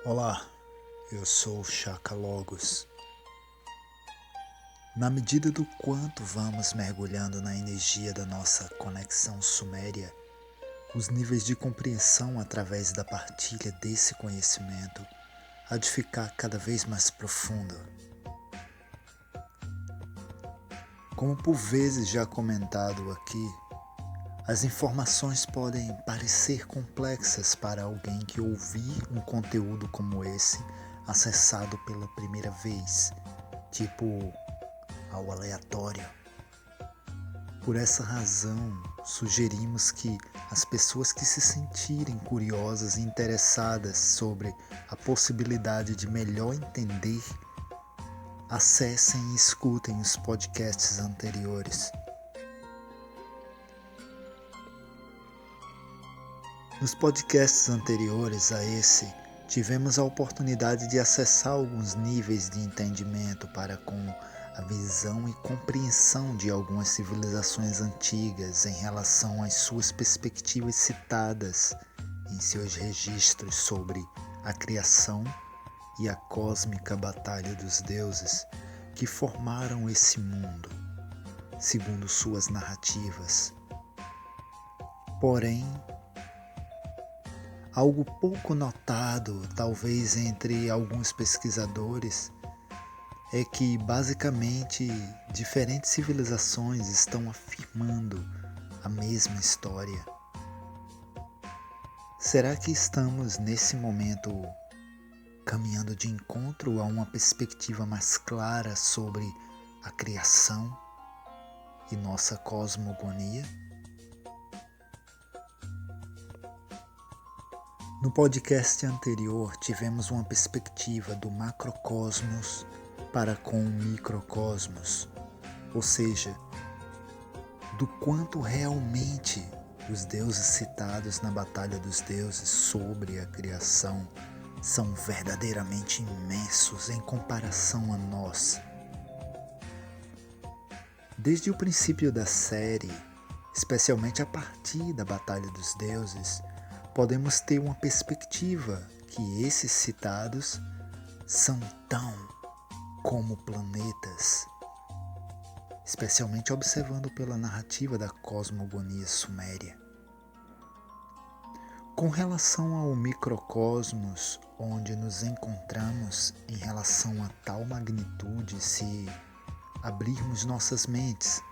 Olá, eu sou Chaka Logos. Na medida do quanto vamos mergulhando na energia da nossa conexão suméria, os níveis de compreensão através da partilha desse conhecimento há de ficar cada vez mais profundo. Como por vezes já comentado aqui, as informações podem parecer complexas para alguém que ouvir um conteúdo como esse acessado pela primeira vez, tipo ao aleatório. Por essa razão, sugerimos que as pessoas que se sentirem curiosas e interessadas sobre a possibilidade de melhor entender, acessem e escutem os podcasts anteriores. Nos podcasts anteriores a esse, tivemos a oportunidade de acessar alguns níveis de entendimento para com a visão e compreensão de algumas civilizações antigas em relação às suas perspectivas citadas em seus registros sobre a criação e a cósmica batalha dos deuses que formaram esse mundo, segundo suas narrativas. Porém, algo pouco notado, talvez entre alguns pesquisadores, é que basicamente diferentes civilizações estão afirmando a mesma história. Será que estamos nesse momento caminhando de encontro a uma perspectiva mais clara sobre a criação e nossa cosmogonia? No podcast anterior, tivemos uma perspectiva do macrocosmos para com o microcosmos, ou seja, do quanto realmente os deuses citados na Batalha dos Deuses sobre a criação são verdadeiramente imensos em comparação a nós. Desde o princípio da série, especialmente a partir da Batalha dos Deuses, podemos ter uma perspectiva que esses citados são tão como planetas, especialmente observando pela narrativa da cosmogonia suméria. Com relação ao microcosmos, onde nos encontramos em relação a tal magnitude, se abrirmos nossas mentes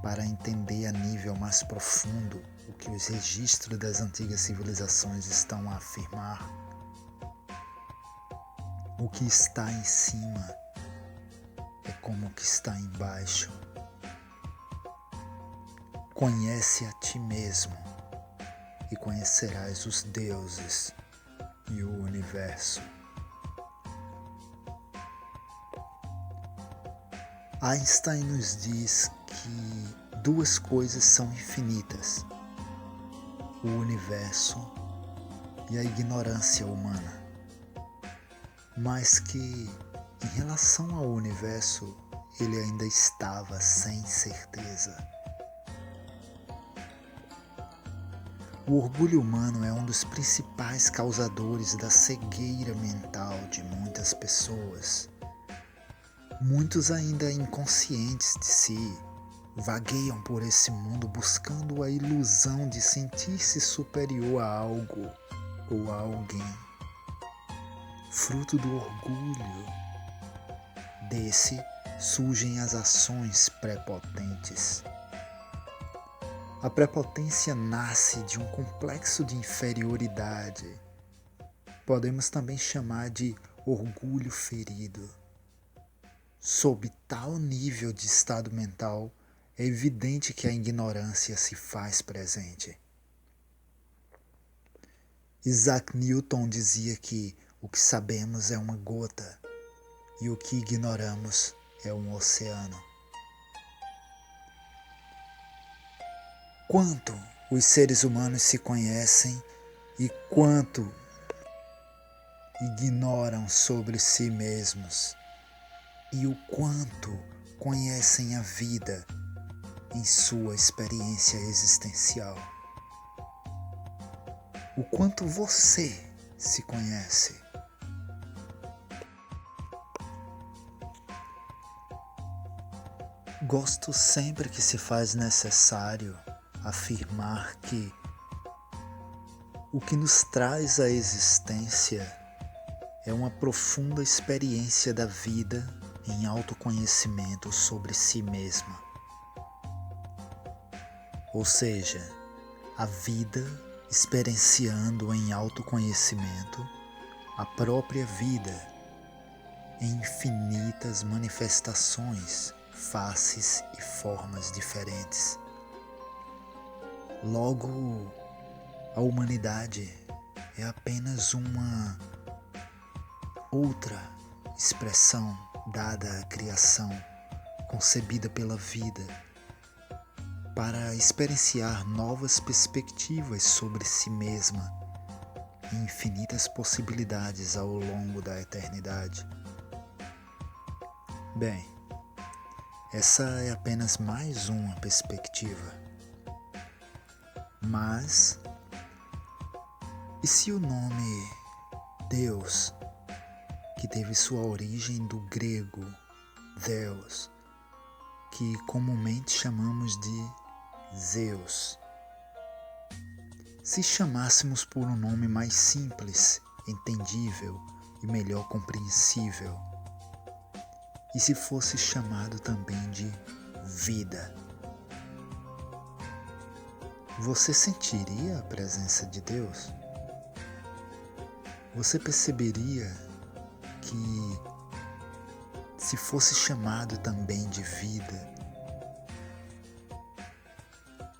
para entender a nível mais profundo o que os registros das antigas civilizações estão a afirmar, o que está em cima é como o que está embaixo. Conhece a ti mesmo e conhecerás os deuses e o universo. Einstein nos diz que duas coisas são infinitas: o universo e a ignorância humana. Mas que, em relação ao universo, ele ainda estava sem certeza. O orgulho humano é um dos principais causadores da cegueira mental de muitas pessoas. Muitos ainda inconscientes de si vagueiam por esse mundo buscando a ilusão de sentir-se superior a algo ou a alguém. Fruto do orgulho desse surgem as ações prepotentes. A prepotência nasce de um complexo de inferioridade. Podemos também chamar de orgulho ferido. Sob tal nível de estado mental, é evidente que a ignorância se faz presente. Isaac Newton dizia que o que sabemos é uma gota e o que ignoramos é um oceano. Quanto os seres humanos se conhecem e quanto ignoram sobre si mesmos, e o quanto conhecem a vida em sua experiência existencial. O quanto você se conhece. Gosto sempre que se faz necessário afirmar que o que nos traz à existência é uma profunda experiência da vida em autoconhecimento sobre si mesma. Ou seja, a vida experienciando em autoconhecimento a própria vida em infinitas manifestações, faces e formas diferentes. Logo, a humanidade é apenas uma outra expressão dada à criação, concebida pela vida, para experienciar novas perspectivas sobre si mesma e infinitas possibilidades ao longo da eternidade. Bem, essa é apenas mais uma perspectiva. Mas, e se o nome Deus, que teve sua origem do grego Deus, que comumente chamamos de Zeus, se chamássemos por um nome mais simples, entendível e melhor compreensível, e se fosse chamado também de vida, você sentiria a presença de Deus? Você perceberia que, se fosse chamado também de vida,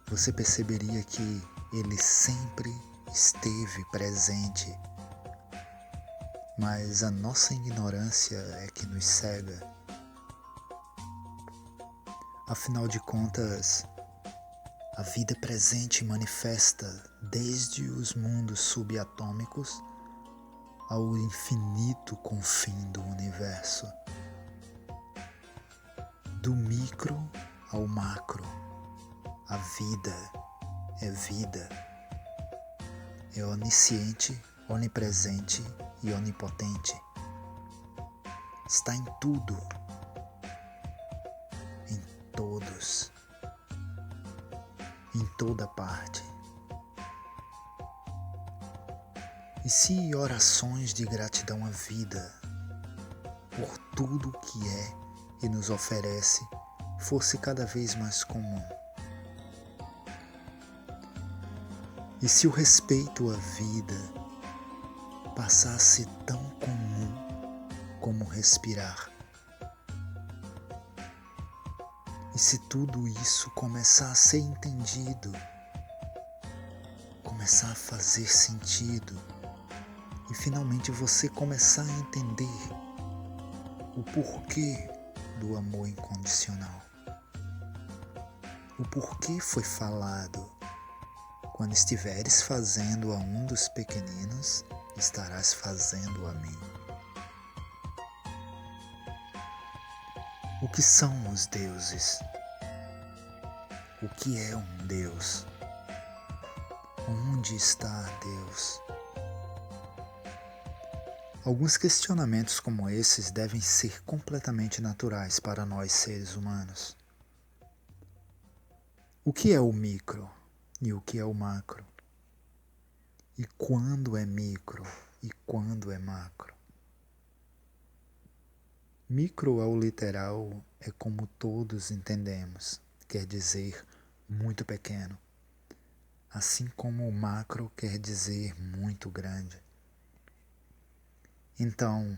você perceberia que Ele sempre esteve presente, mas a nossa ignorância é que nos cega. Afinal de contas, a vida presente manifesta desde os mundos subatômicos ao infinito confim do universo, do micro ao macro. A vida, é onisciente, onipresente e onipotente. Está em tudo, em todos, em toda parte. E se orações de gratidão à vida, por tudo que é e nos oferece, fosse cada vez mais comum? E se o respeito à vida passasse tão comum como respirar? E se tudo isso começar a ser entendido, começar a fazer sentido, e finalmente você começar a entender o porquê do amor incondicional, o porquê foi falado: quando estiveres fazendo a um dos pequeninos, estarás fazendo a mim. O que são os deuses? O que é um Deus? Onde está Deus? Alguns questionamentos como esses devem ser completamente naturais para nós seres humanos. O que é o micro e o que é o macro? E quando é micro e quando é macro? Micro ao literal é como todos entendemos, quer dizer muito pequeno, assim como o macro quer dizer muito grande. Então,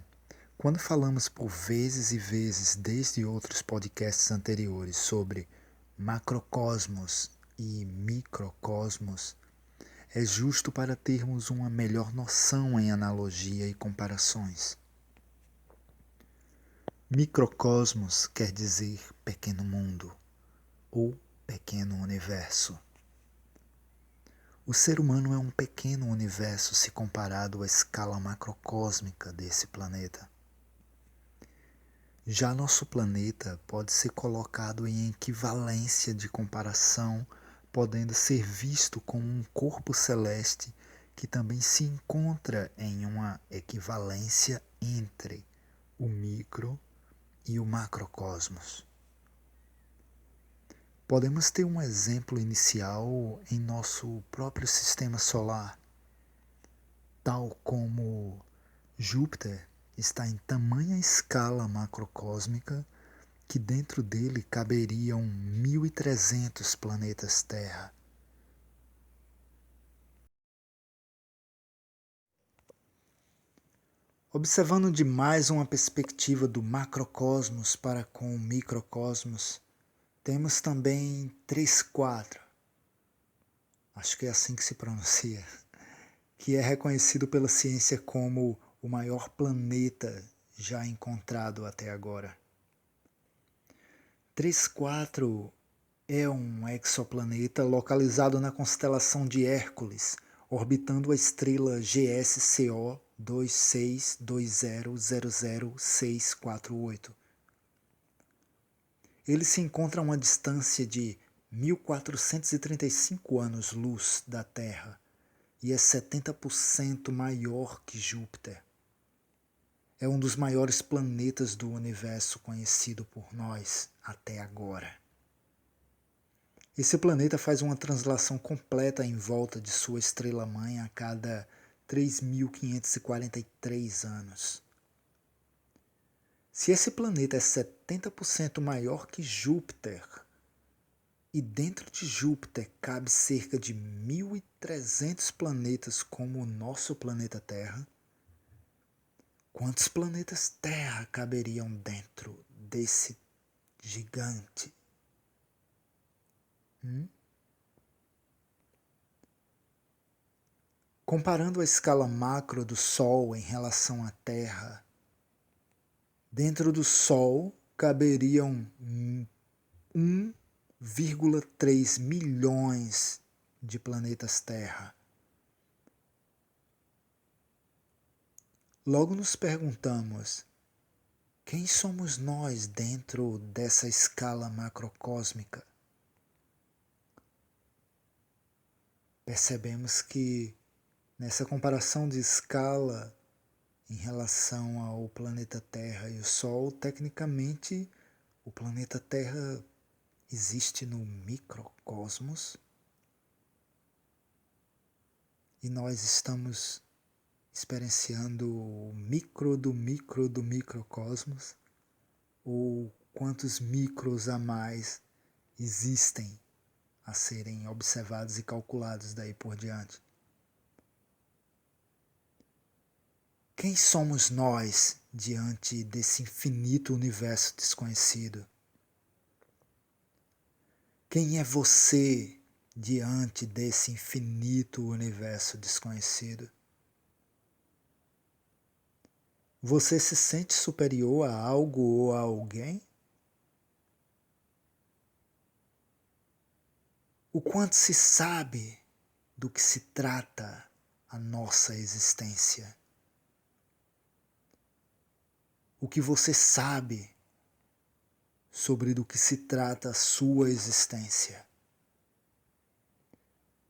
quando falamos por vezes e vezes desde outros podcasts anteriores sobre macrocosmos e microcosmos, é justo para termos uma melhor noção em analogia e comparações. Microcosmos quer dizer pequeno mundo ou pequeno universo. O ser humano é um pequeno universo se comparado à escala macrocósmica desse planeta. Já nosso planeta pode ser colocado em equivalência de comparação, podendo ser visto como um corpo celeste que também se encontra em uma equivalência entre o micro e o macrocosmos. Podemos ter um exemplo inicial em nosso próprio sistema solar, tal como Júpiter está em tamanha escala macrocósmica que dentro dele caberiam 1.300 planetas Terra. Observando de mais uma perspectiva do macrocosmos para com o microcosmos, temos também 3,4, acho que é assim que se pronuncia, que é reconhecido pela ciência como o maior planeta já encontrado até agora. 3,4 é um exoplaneta localizado na constelação de Hércules, orbitando a estrela GSCO 2620000648. Ele se encontra a uma distância de 1435 anos-luz da Terra e é 70% maior que Júpiter. É um dos maiores planetas do universo conhecido por nós até agora. Esse planeta faz uma translação completa em volta de sua estrela-mãe a cada 3.543 anos. Se esse planeta é 70% maior que Júpiter, e dentro de Júpiter cabe cerca de 1.300 planetas como o nosso planeta Terra, quantos planetas Terra caberiam dentro desse gigante? Comparando a escala macro do Sol em relação à Terra, dentro do Sol caberiam 1,3 milhões de planetas Terra. Logo nos perguntamos, quem somos nós dentro dessa escala macrocósmica? Percebemos que nessa comparação de escala em relação ao planeta Terra e o Sol, tecnicamente o planeta Terra existe no microcosmos e nós estamos experienciando o micro do microcosmos, ou quantos micros a mais existem a serem observados e calculados daí por diante. Quem somos nós diante desse infinito universo desconhecido? Quem é você diante desse infinito universo desconhecido? Você se sente superior a algo ou a alguém? O quanto se sabe do que se trata a nossa existência? O que você sabe sobre do que se trata a sua existência?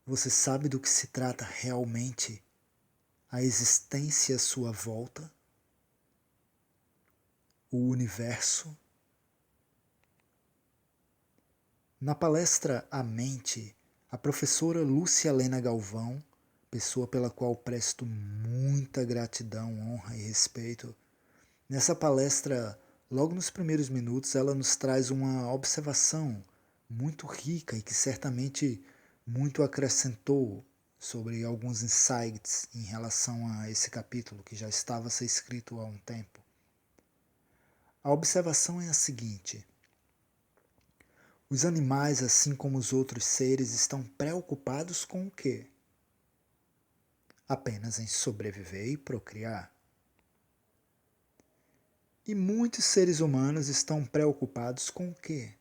Você sabe do que se trata realmente a existência à sua volta? O universo? Na palestra A Mente, a professora Lúcia Helena Galvão, pessoa pela qual presto muita gratidão, honra e respeito, nessa palestra, logo nos primeiros minutos, ela nos traz uma observação muito rica e que certamente muito acrescentou sobre alguns insights em relação a esse capítulo que já estava a ser escrito há um tempo. A observação é a seguinte: os animais, assim como os outros seres, estão preocupados com o quê? Apenas em sobreviver e procriar. E muitos seres humanos estão preocupados com o quê?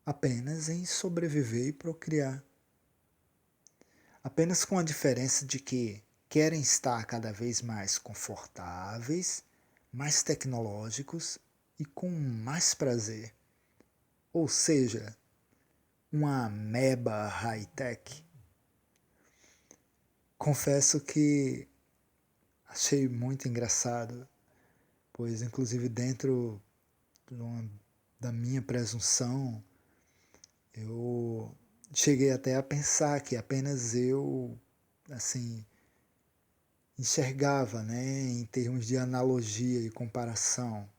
Apenas em sobreviver e procriar. Apenas com a diferença de que querem estar cada vez mais confortáveis, mais tecnológicos e com mais prazer. Ou seja, uma ameba high-tech. Confesso que achei muito engraçado, pois inclusive dentro da minha presunção, eu cheguei até a pensar que apenas eu, assim, enxergava, né, em termos de analogia e comparação,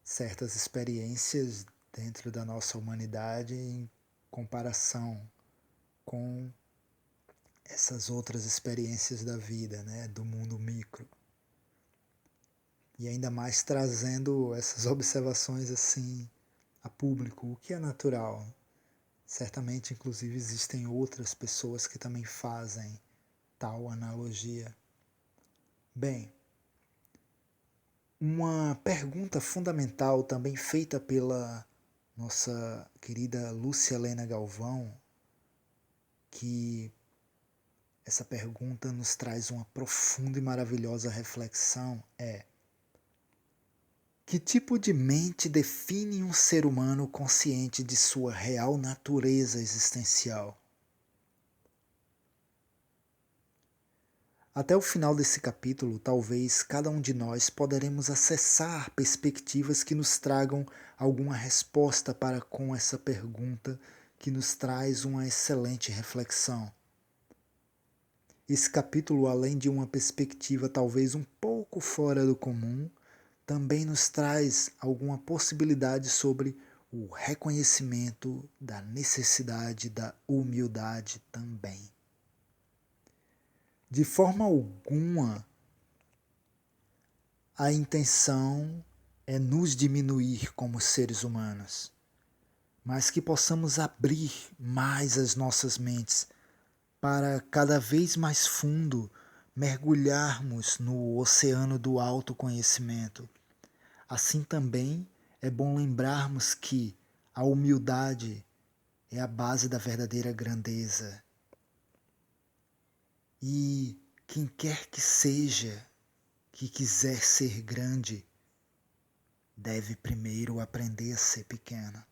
certas experiências dentro da nossa humanidade em comparação com essas outras experiências da vida, né, do mundo micro. E ainda mais trazendo essas observações assim a público, o que é natural. Certamente, inclusive, existem outras pessoas que também fazem tal analogia. Bem, uma pergunta fundamental também feita pela nossa querida Lúcia Helena Galvão, que essa pergunta nos traz uma profunda e maravilhosa reflexão, é: que tipo de mente define um ser humano consciente de sua real natureza existencial? Até o final desse capítulo, talvez cada um de nós poderemos acessar perspectivas que nos tragam alguma resposta para com essa pergunta que nos traz uma excelente reflexão. Esse capítulo, além de uma perspectiva talvez um pouco fora do comum, também nos traz alguma possibilidade sobre o reconhecimento da necessidade da humildade também. De forma alguma, a intenção é nos diminuir como seres humanos, mas que possamos abrir mais as nossas mentes para cada vez mais fundo mergulharmos no oceano do autoconhecimento. Assim também é bom lembrarmos que a humildade é a base da verdadeira grandeza. E quem quer que seja que quiser ser grande, deve primeiro aprender a ser pequeno.